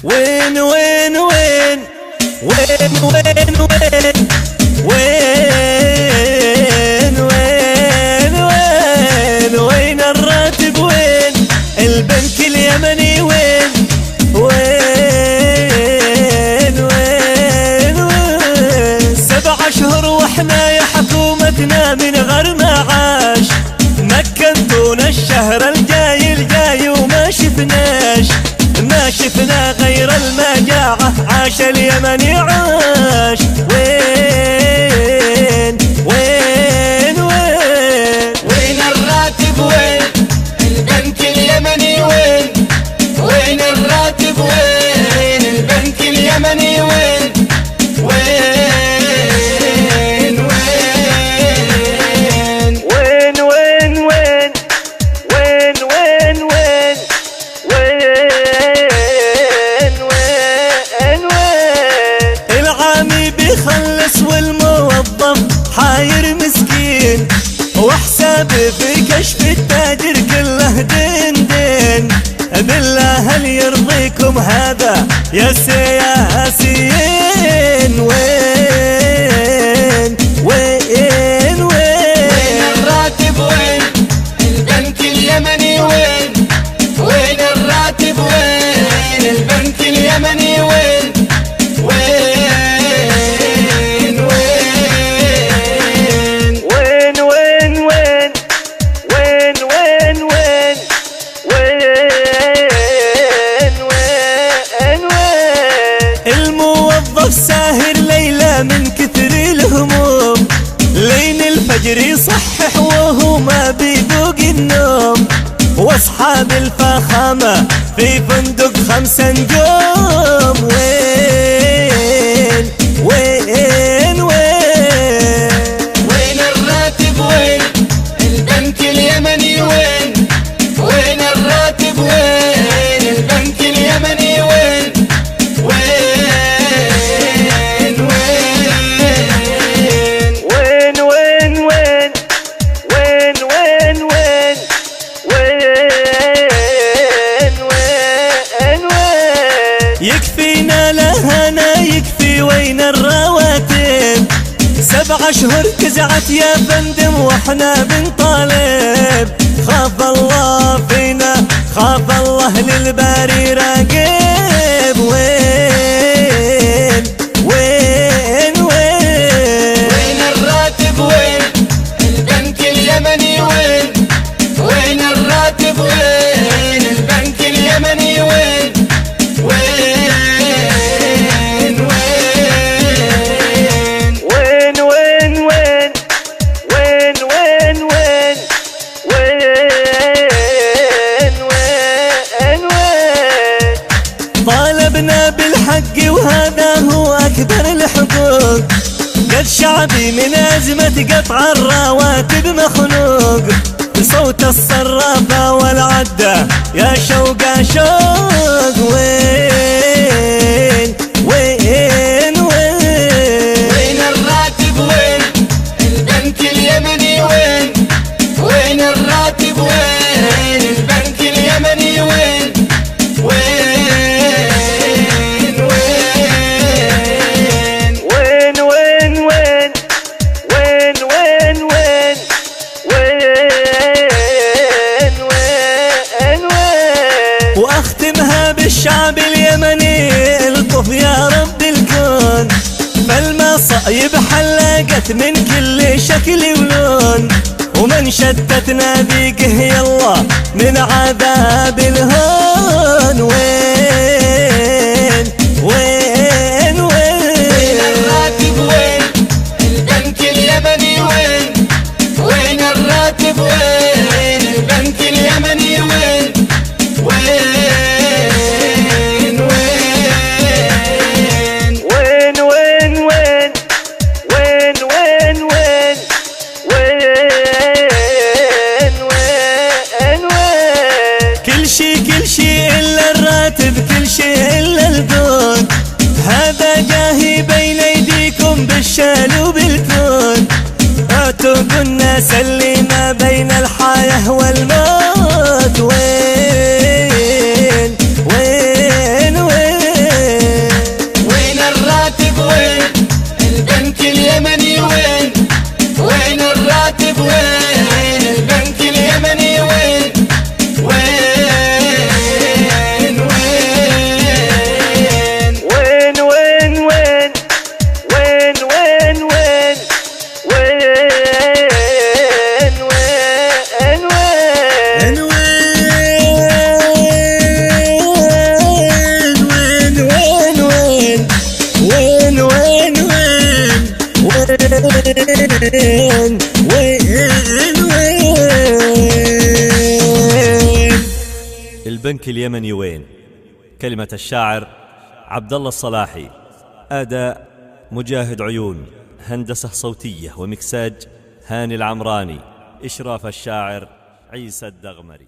وين وين وين وين وين وين وين وين وين وين الراتب وين البنك اليمني وين وين وين وين 7 أشهر واحنا يا حكومتنا من غير معاش مكنتونا الشهر الجاي وما شفناش ما شفنا غير المجاعة عاش اليمني عاش وين وين وين وين الراتب وين البنك اليمني وين وين الراتب وين البنك اليمني وين وين وين وين وين وين وين وين وين العامي بيخلص والموظف حاير مسكين وحسابي في كشف التاجر كله دين دين بالله هل يرضيكم هذا يا سياسيين وين وين وين الراتب وين البنك اليمني وين وين الراتب وين البنك اليمني وين وين وين وين وين وين وين وين وين الموظف ساهر ليلة من كثر الهموم لين الفجر يصحح وهو ما بيذوق النوم واصحاب الفخامة في فندق 5 نجوم وين وين وين وين الراتب وين البنك اليمني وين وين الراتب وين البنك اليمني وين وين وين وين وين وين وين وين وين يكفينا لهنا يكفي وين الرواتب 7 أشهر كزعت يا فندم واحنا بنطالب خاف الله فينا خاف الله للباري راقب وين وين وين وين الراتب وين البنك اليمني وين وين الراتب وين البنك اليمني وين وين وين وين وين وين وين وين وين وين طالبنا بالحق وهذا هو أكبر الحقوق قد شعبي من أزمة قطع الرواتب مخنوق بصوت الصرافة والعدة يا شوق شوق وين وين وين الراتب وين البنك اليمني وين وين الراتب وين البنك اليمني وين وين وين وين وين وين وين وين وين واختمها بالشعب اليمني الطف يا رب الكون فالمصايب حلقت من كل شكل ولون ومن شتتنا ذيقه يلا من عذاب الهون وين وين وين الراتب وين البنك اليمني وين وين الراتب وين البنك اليمني وين وين وين وين وين وين وين وين وين كل شي إلا الراتب كل شي إلا القوت هذا جاهي بين أيديكم بالشال وبالكون هاتوا الناس اللي ما بين الحياة والموت وين وين وين البنك اليمني وين؟ كلمة الشاعر عبد الله الصلاحي، أداء مجاهد عيون، هندسة صوتية ومكساج هاني العمراني، إشراف الشاعر عيسى الدغمري.